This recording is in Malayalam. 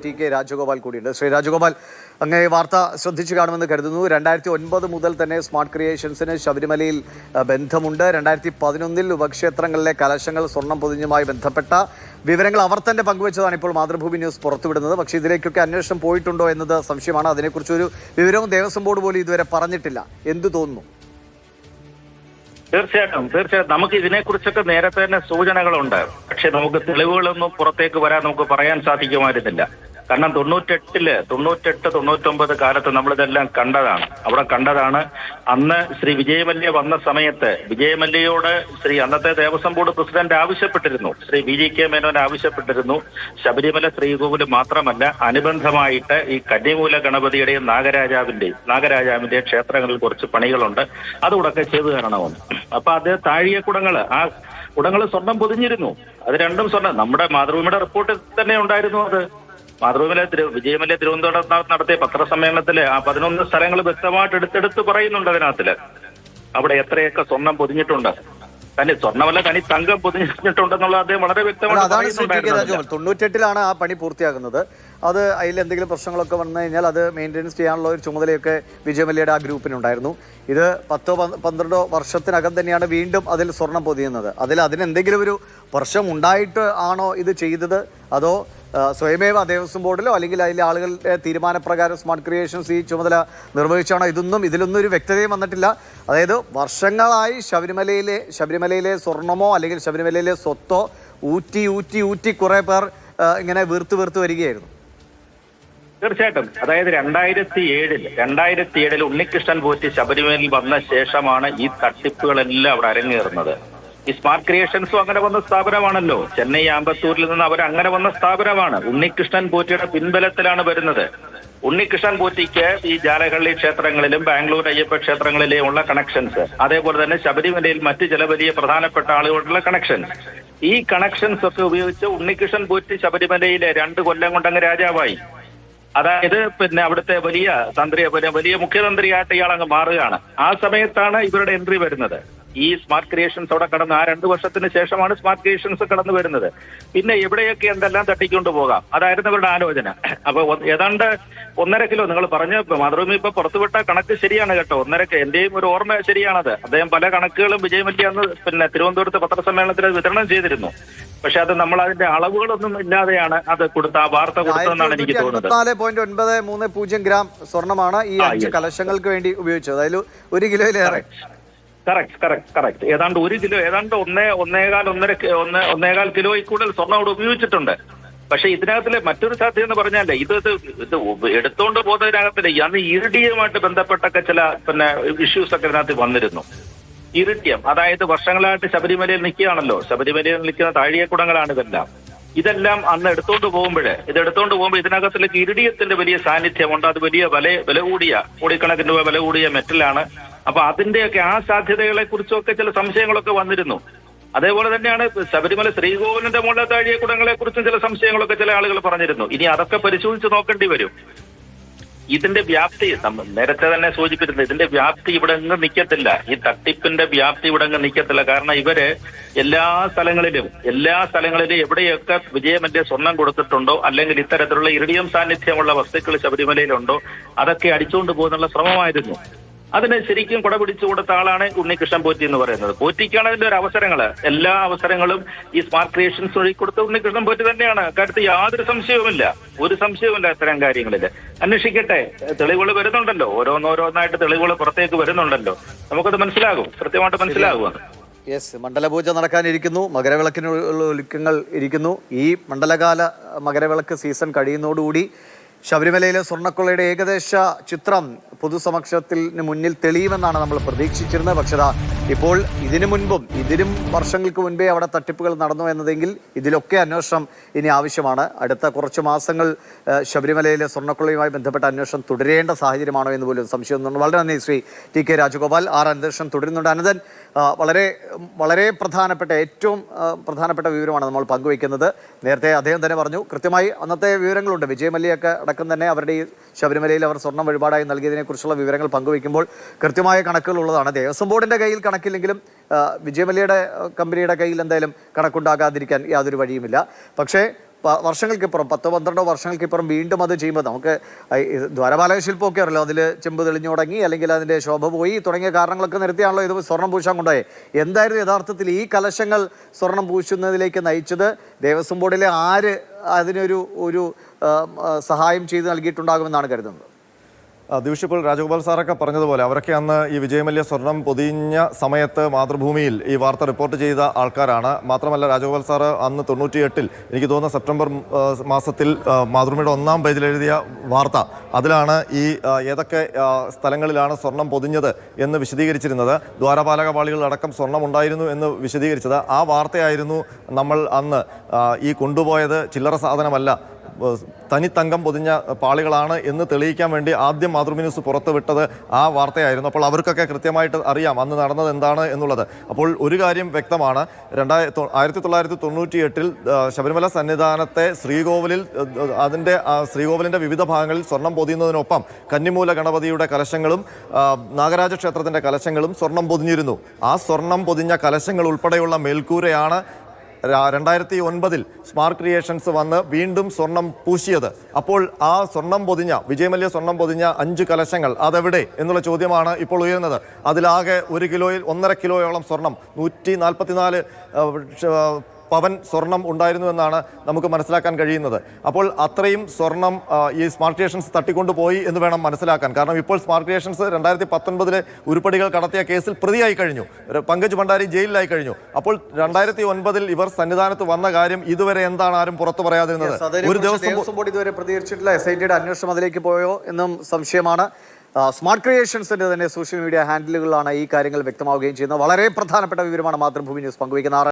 ടി.കെ. രാജഗോപാൽ കൂടിയുണ്ട്. ശ്രീ രാജഗോപാൽ, അങ്ങേ വാർത്ത ശ്രദ്ധിച്ചു കാണുമെന്ന് കരുതുന്നു. 2009 മുതൽ തന്നെ സ്മാർട്ട് ക്രിയേഷൻസിന് ശബരിമലയിൽ ബന്ധമുണ്ട്. 2011 ഉപക്ഷേത്രങ്ങളിലെ കലശങ്ങൾ സ്വർണം പൊതിഞ്ഞുമായി ബന്ധപ്പെട്ട വിവരങ്ങൾ അവർ തന്നെ പങ്കുവച്ചതാണ് ഇപ്പോൾ മാതൃഭൂമി ന്യൂസ് പുറത്തുവിടുന്നത്. പക്ഷേ ഇതിലേക്കൊക്കെ അന്വേഷണം പോയിട്ടുണ്ടോ എന്നത് സംശയമാണ്. അതിനെക്കുറിച്ചൊരു വിവരവും ദേവസ്വം ബോർഡ് പോലും ഇതുവരെ പറഞ്ഞിട്ടില്ല. എന്തു തോന്നുന്നു? തീർച്ചയായിട്ടും നമുക്ക് ഇതിനെക്കുറിച്ചൊക്കെ നേരത്തെ തന്നെ സൂചനകളുണ്ട്. പക്ഷെ നമുക്ക് തെളിവുകളൊന്നും പുറത്തേക്ക് വരാൻ നമുക്ക് പറയാൻ സാധിക്കുമായിരുന്നില്ല. കാരണം 98-99 കാലത്ത് നമ്മളിതെല്ലാം കണ്ടതാണ്. അന്ന് ശ്രീ വിജയമല്യ വന്ന സമയത്ത് വിജയമല്യയോട് അന്നത്തെ ദേവസ്വം ബോർഡ് പ്രസിഡന്റ് ആവശ്യപ്പെട്ടിരുന്നു, ശ്രീ VGK മേനോൻ ആവശ്യപ്പെട്ടിരുന്നു, ശബരിമല ശ്രീകോവിൽ മാത്രമല്ല അനുബന്ധമായിട്ട് ഈ കന്നിമൂല ഗണപതിയുടെയും നാഗരാജാവിന്റെയും ക്ഷേത്രങ്ങളിൽ കുറച്ച് പണികളുണ്ട്, അതുകൂടൊക്കെ ചെയ്തു തരണമെന്ന്. അപ്പൊ അത് താഴിയ കുടങ്ങള്, ആ കുടങ്ങൾ സ്വർണം പൊതിഞ്ഞിരുന്നു. അത് രണ്ടും സ്വർണം. നമ്മുടെ മാതൃഭൂമിയുടെ റിപ്പോർട്ടിൽ തന്നെ ഉണ്ടായിരുന്നു. അത് വിജയമല്യ തിരുവനന്തപുരം നടത്തിയ പത്രസമ്മേളനത്തില് ആ 11 സ്ഥലങ്ങൾ വ്യക്തമായിട്ട് എടുത്തെടുത്ത് പറയുന്നുണ്ട്. അതിനകത്തില് അവിടെ എത്രയൊക്കെ സ്വർണം പൊതിഞ്ഞിട്ടുണ്ട്, തനി സ്വർണ്ണമല്ല തനി തങ്കം പൊതിഞ്ഞിട്ടുണ്ടെന്നുള്ള അദ്ദേഹം വളരെ വ്യക്തമായിട്ട് 98-ലാണ് ആ പണി പൂർത്തിയാകുന്നത്. അത് അതിൽ എന്തെങ്കിലും പ്രശ്നങ്ങളൊക്കെ വന്നു കഴിഞ്ഞാൽ അത് മെയിൻ്റെനൻസ് ചെയ്യാനുള്ള ഒരു ചുമതലയൊക്കെ വിജയമല്യയുടെ ആ ഗ്രൂപ്പിനുണ്ടായിരുന്നു. ഇത് 10-12 വർഷത്തിനകം തന്നെയാണ് വീണ്ടും അതിൽ സ്വർണം പൊതിയുന്നത്. അതിനെന്തെങ്കിലും ഒരു പ്രശ്നം ഉണ്ടായിട്ട് ആണോ ഇത് ചെയ്തത്, അതോ സ്വയമേവ ദേവസ്വം ബോർഡിലോ അല്ലെങ്കിൽ അതിലെ ആളുകളുടെ തീരുമാനപ്രകാരം സ്മാർട്ട് ക്രിയേഷൻസ് ഈ ചുമതല നിർവഹിച്ചാണോ? ഇതൊന്നും ഒരു വ്യക്തതയും വന്നിട്ടില്ല. അതായത് വർഷങ്ങളായി ശബരിമലയിലെ സ്വർണമോ അല്ലെങ്കിൽ ശബരിമലയിലെ സ്വത്തോ ഊറ്റി കുറെ പേർ ഇങ്ങനെ വീർത്ത് വരികയായിരുന്നു. തീർച്ചയായിട്ടും. അതായത് 2007 ഉണ്ണികൃഷ്ണൻ പോറ്റി ശബരിമലയിൽ വന്ന ശേഷമാണ് ഈ തട്ടിപ്പുകളെല്ലാം അവിടെ അരങ്ങേറുന്നത്. ഈ സ്മാർട്ട് ക്രിയേഷൻസും അങ്ങനെ വന്ന സ്ഥാപനമാണല്ലോ. ചെന്നൈ ആമ്പത്തൂരിൽ നിന്ന് അവർ അങ്ങനെ വന്ന സ്ഥാപനമാണ്. ഉണ്ണികൃഷ്ണൻ പോറ്റിയുടെ പിൻബലത്തിലാണ് വരുന്നത്. ഉണ്ണികൃഷ്ണൻ പോറ്റിക്ക് ഈ ജാലഹള്ളി ക്ഷേത്രങ്ങളിലും ബാംഗ്ലൂർ അയ്യപ്പ ക്ഷേത്രങ്ങളിലെയും ഉള്ള കണക്ഷൻസ്, അതേപോലെ തന്നെ ശബരിമലയിൽ മറ്റ് ചില വലിയ പ്രധാനപ്പെട്ട ആളുകളുള്ള കണക്ഷൻസ്, ഈ കണക്ഷൻസ് ഒക്കെ ഉപയോഗിച്ച് ഉണ്ണികൃഷ്ണൻ പോറ്റി ശബരിമലയിലെ 2 കൊല്ലം കൊണ്ടങ്ങ് രാജാവായി. അതായത് അവിടുത്തെ വലിയ മുഖ്യതന്ത്രിയായിട്ട് ഇയാൾ അങ്ങ് മാറുകയാണ്. ആ സമയത്താണ് ഇവരുടെ എൻട്രി വരുന്നത്. ഈ സ്മാർട്ട് ക്രിയേഷൻസ് അവിടെ കടന്ന് ആ 2 വർഷത്തിന് ശേഷമാണ് സ്മാർട്ട് ക്രിയേഷൻസ് കടന്നു വരുന്നത്. പിന്നെ എവിടെയൊക്കെ എന്തെല്ലാം തട്ടിക്കൊണ്ടു പോകാം, അതായിരുന്നു അവരുടെ ആലോചന. അപ്പൊ ഏതാണ്ട് 1.5 കിലോ, നിങ്ങൾ പറഞ്ഞ മാതൃഭൂമി ഇപ്പൊ പുറത്തുവിട്ട കണക്ക് ശരിയാണ് കേട്ടോ. 1.5 എന്റെയും ഒരു ഓർമ്മ ശരിയാണത്. അദ്ദേഹം പല കണക്കുകളും വിജയമല്യ അന്ന് തിരുവനന്തപുരത്ത് പത്രസമ്മേളനത്തിൽ വിതരണം ചെയ്തിരുന്നു. പക്ഷെ അത് നമ്മൾ അതിന്റെ അളവുകളൊന്നും ഇല്ലാതെയാണ് അത് കൊടുത്ത ആ വാർത്ത കൊടുത്തതെന്നാണ് എനിക്ക് തോന്നുന്നത്. 4.930 ഗ്രാം സ്വർണമാണ് ഈ 5 കലശങ്ങൾക്ക് വേണ്ടി ഉപയോഗിച്ചത്. അതിൽ 1 കിലോയിലേറെ. കറക്റ്റ്. ഏതാണ്ട് 1 കിലോ, ഏതാണ്ട് 1.5 കിലോയിൽ കൂടുതൽ സ്വർണ്ണം അവിടെ ഉപയോഗിച്ചിട്ടുണ്ട്. പക്ഷെ ഇതിനകത്തിലെ മറ്റൊരു സാധ്യത എന്ന് പറഞ്ഞാൽ ഇത് എടുത്തോണ്ട് പോകുന്നതിനകത്തില് അന്ന് ഇറിഡിയുമായിട്ട് ബന്ധപ്പെട്ടൊക്കെ ചില ഇഷ്യൂസ് ഒക്കെ ഇതിനകത്ത് വന്നിരുന്നു. ഇറിഡിയം, അതായത് വർഷങ്ങളായിട്ട് ശബരിമലയിൽ നിൽക്കുകയാണല്ലോ. ശബരിമലയിൽ നിൽക്കുന്ന താഴികക്കുടങ്ങളാണ് ഇതെല്ലാം അന്ന് എടുത്തോണ്ട് പോകുമ്പോൾ ഇതിനകത്തിലേക്ക് ഇറിഡിയത്തിന്റെ വലിയ സാന്നിധ്യമുണ്ട്. അത് വലിയ വില കൂടിയ കോടിക്കണക്കിന് രൂപ വില കൂടിയ മെറ്റലാണ്. അപ്പൊ അതിന്റെയൊക്കെ ആ സാധ്യതകളെ കുറിച്ചൊക്കെ ചില സംശയങ്ങളൊക്കെ വന്നിരുന്നു. അതേപോലെ തന്നെയാണ് ശബരിമല ശ്രീകോവിലിന്റെ മുകളിലെ താഴികക്കുടങ്ങളെ കുറിച്ചും ചില സംശയങ്ങളൊക്കെ ചില ആളുകൾ പറഞ്ഞിരുന്നു. ഇനി അതൊക്കെ പരിശോധിച്ച് നോക്കേണ്ടി വരും. ഇതിന്റെ വ്യാപ്തി നേരത്തെ തന്നെ സൂചിപ്പിച്ചിരുന്നു. ഇതിന്റെ വ്യാപ്തി ഇവിടെ അങ്ങ് നിൽക്കത്തില്ല. ഈ തട്ടിപ്പിന്റെ വ്യാപ്തി ഇവിടെ അങ്ങ് നിൽക്കത്തില്ല. കാരണം ഇവര് എല്ലാ സ്ഥലങ്ങളിലും എവിടെയൊക്കെ വിജയമല്യ സ്വർണം കൊടുത്തിട്ടുണ്ടോ, അല്ലെങ്കിൽ ഇത്തരത്തിലുള്ള ഇറിഡിയം സാന്നിധ്യമുള്ള വസ്തുക്കൾ ശബരിമലയിലുണ്ടോ, അതൊക്കെ അടിച്ചുകൊണ്ട് പോകുന്നുള്ള ശ്രമമായിരുന്നു. അതിന് ശരിക്കും കുട പിടിച്ചു കൊടുത്ത ആളാണ് ഉണ്ണികൃഷ്ണൻ പോറ്റി എന്ന് പറയുന്നത്. പോറ്റിക്കാണ് അതിന്റെ ഒരു അവസരങ്ങള്, എല്ലാ അവസരങ്ങളും ഈ സ്മാർട്ട് ക്രിയേഷൻസ് വഴി കൊടുത്ത ഉണ്ണികൃഷ്ണൻ പോറ്റി തന്നെയാണ്. കാര്യത്തിൽ യാതൊരു സംശയവുമില്ല, ഇത്തരം കാര്യങ്ങളിൽ. അന്വേഷിക്കട്ടെ, തെളിവുകൾ വരുന്നുണ്ടല്ലോ, ഓരോന്നായിട്ട് തെളിവുകൾ പുറത്തേക്ക് വരുന്നുണ്ടല്ലോ. നമുക്കത് കൃത്യമായിട്ട് മനസ്സിലാകും. യെസ്, മണ്ഡലപൂജ നടക്കാനിരിക്കുന്നു, മകരവിളക്കിനുള്ള ഒരുക്കങ്ങൾ ഇരിക്കുന്നു. ഈ മണ്ഡലകാല മകരവിളക്ക് സീസൺ കഴിയുന്നതോടുകൂടി ശബരിമലയിലെ സ്വർണ്ണക്കൊള്ളയുടെ ഏകദേശ ചിത്രം പൊതുസമക്ഷത്തിന് മുന്നിൽ തെളിയുമെന്നാണ് നമ്മൾ പ്രതീക്ഷിച്ചിരുന്നത്. പക്ഷേ ഇപ്പോൾ ഇതിനും വർഷങ്ങൾക്ക് മുൻപേ അവിടെ തട്ടിപ്പുകൾ നടന്നു എന്നതെങ്കിൽ ഇതിലൊക്കെ അന്വേഷണം ഇനി ആവശ്യമാണ്. അടുത്ത കുറച്ച് മാസങ്ങൾ ശബരിമലയിലെ സ്വർണ്ണക്കൊള്ളയുമായി ബന്ധപ്പെട്ട അന്വേഷണം തുടരേണ്ട സാഹചര്യമാണോ എന്ന് പോലും സംശയമൊന്നുണ്ട്. വളരെ നന്ദി ശ്രീ ടി.കെ. രാജഗോപാൽ. അന്വേഷണം തുടരുന്നുണ്ട്. അനന്തൻ, വളരെ ഏറ്റവും പ്രധാനപ്പെട്ട വിവരമാണ് നമ്മൾ പങ്കുവയ്ക്കുന്നത്. നേരത്തെ അദ്ദേഹം തന്നെ പറഞ്ഞു, കൃത്യമായി അന്നത്തെ വിവരങ്ങളുണ്ട്. വിജയമല്യൊക്കെ അടക്കം തന്നെ അവരുടെ ഈ ശബരിമലയിൽ അവർ സ്വർണ്ണം വഴിപാടായി നൽകിയതിനെക്കുറിച്ചുള്ള വിവരങ്ങൾ പങ്കുവയ്ക്കുമ്പോൾ കൃത്യമായ കണക്കുകൾ ഉള്ളതാണ്. ദേവസ്വം ബോർഡിൻ്റെ കയ്യിൽ കണക്കില്ലെങ്കിലും വിജയമല്യയുടെ കമ്പനിയുടെ കയ്യിൽ എന്തായാലും കണക്കുണ്ടാകാതിരിക്കാൻ യാതൊരു വഴിയുമില്ല. പക്ഷേ വർഷങ്ങൾക്കിപ്പുറം 10-12 വർഷങ്ങൾക്കിപ്പുറം വീണ്ടും അത് ചെയ്യുമ്പോൾ നമുക്ക് ദ്വാരപാലക ശില്പമൊക്കെ അറിയാലോ, അതിൽ ചെമ്പ് തെളിഞ്ഞു തുടങ്ങി, അല്ലെങ്കിൽ അതിൻ്റെ ശോഭ പോയി തുടങ്ങിയ കാരണങ്ങളൊക്കെ നിർത്തിയാണല്ലോ ഇത് സ്വർണ്ണം പൂശാൻ കൊണ്ടുപോയി. എന്തായിരുന്നു യഥാർത്ഥത്തിൽ ഈ കലശങ്ങൾ സ്വർണം പൂശുന്നതിലേക്ക് നയിച്ചത്? ദേവസ്വം ബോർഡിലെ ആര് അതിനൊരു സഹായം ചെയ്ത് നൽകിയിട്ടുണ്ടാകുമെന്നാണ് കരുതുന്നത്? ദിവ്യ, ഇപ്പോൾ രാജഗോപാൽ സാറൊക്കെ പറഞ്ഞതുപോലെ അവരൊക്കെ അന്ന് ഈ വിജയമല്യ സ്വർണം പൊതിഞ്ഞ സമയത്ത് മാതൃഭൂമിയിൽ ഈ വാർത്ത റിപ്പോർട്ട് ചെയ്ത ആൾക്കാരാണ്. മാത്രമല്ല രാജഗോപാൽ സാറ് അന്ന് 98-ൽ എനിക്ക് തോന്നുന്ന സെപ്റ്റംബർ മാസത്തിൽ മാതൃഭൂമിയുടെ 1-ാം പേജിൽ എഴുതിയ വാർത്ത, അതിലാണ് ഈ ഏതൊക്കെ സ്ഥലങ്ങളിലാണ് സ്വർണം പൊതിഞ്ഞത് എന്ന് വിശദീകരിച്ചിരുന്നത്. ദ്വാരപാലക പാളികളിലടക്കം സ്വർണം ഉണ്ടായിരുന്നു എന്ന് വിശദീകരിച്ചത്. ആ വാർത്തയായിരുന്നു നമ്മൾ അന്ന് ഈ കൊണ്ടുപോയത് ചില്ലറ സാധനമല്ല, തനിത്തങ്കം പൊതിഞ്ഞ പാളികളാണ് എന്ന് തെളിയിക്കാൻ വേണ്ടി ആദ്യം മാതൃഭൂമി ന്യൂസ് പുറത്തുവിട്ടത് ആ വാർത്തയായിരുന്നു. അപ്പോൾ അവർക്കൊക്കെ കൃത്യമായിട്ട് അറിയാം അന്ന് നടന്നത് എന്താണ് എന്നുള്ളത്. അപ്പോൾ ഒരു കാര്യം വ്യക്തമാണ്, 1998-ൽ ശബരിമല സന്നിധാനത്തെ ശ്രീകോവിലിൽ ശ്രീകോവിലിൻ്റെ വിവിധ ഭാഗങ്ങളിൽ സ്വർണം പൊതിയുന്നതിനൊപ്പം കന്നിമൂല ഗണപതിയുടെ കലശങ്ങളും നാഗരാജ ക്ഷേത്രത്തിൻ്റെ കലശങ്ങളും സ്വർണം പൊതിഞ്ഞിരുന്നു. ആ സ്വർണം പൊതിഞ്ഞ കലശങ്ങൾ ഉൾപ്പെടെയുള്ള മേൽക്കൂരയാണ് 2009-ൽ സ്മാർട്ട് ക്രിയേഷൻസ് വന്ന് വീണ്ടും സ്വർണം പൂശിയത്. അപ്പോൾ ആ സ്വർണം പൊതിഞ്ഞ വിജയമല്യ സ്വർണം പൊതിഞ്ഞ 5 കലശങ്ങൾ അതെവിടെ എന്നുള്ള ചോദ്യമാണ് ഇപ്പോൾ ഉയരുന്നത്. അതിലാകെ 1.5 കിലോയോളം സ്വർണം, 144 പവൻ സ്വർണം ഉണ്ടായിരുന്നു എന്നാണ് നമുക്ക് മനസ്സിലാക്കാൻ കഴിയുന്നത്. അപ്പോൾ അത്രയും സ്വർണം ഈ സ്മാർട്ട് ക്രിയേഷൻസ് തട്ടിക്കൊണ്ടുപോയി എന്ന് വേണം മനസ്സിലാക്കാൻ. കാരണം ഇപ്പോൾ സ്മാർട്ട് ക്രിയേഷൻസ് 2019-ലെ ഉരുപ്പടികൾ കടത്തിയ കേസിൽ പ്രതിയായി കഴിഞ്ഞു, പങ്കജ് ഭണ്ഡാരി ജയിലിലായി കഴിഞ്ഞു. അപ്പോൾ 2009-ൽ ഇവർ സന്നിധാനത്ത് വന്ന കാര്യം ഇതുവരെ എന്താണ് ആരും പുറത്തു പറയാതിരുന്നത്? ഒരു ദിവസം ബോർഡ് ഇതുവരെ പ്രതികരിച്ചിട്ടില്ല. SITയുടെ അന്വേഷണം അതിലേക്ക് പോയോ എന്നും സംശയമാണ്. സ്മാർട്ട് ക്രിയേഷൻസിന്റെ തന്നെ സോഷ്യൽ മീഡിയ ഹാൻഡിലുകളിലാണ് ഈ കാര്യങ്ങൾ വ്യക്തമാവുകയും ചെയ്യുന്നത്. വളരെ പ്രധാനപ്പെട്ട വിവരമാണ് മാതൃഭൂമി ന്യൂസ് പങ്കുവയ്ക്കുന്നത്.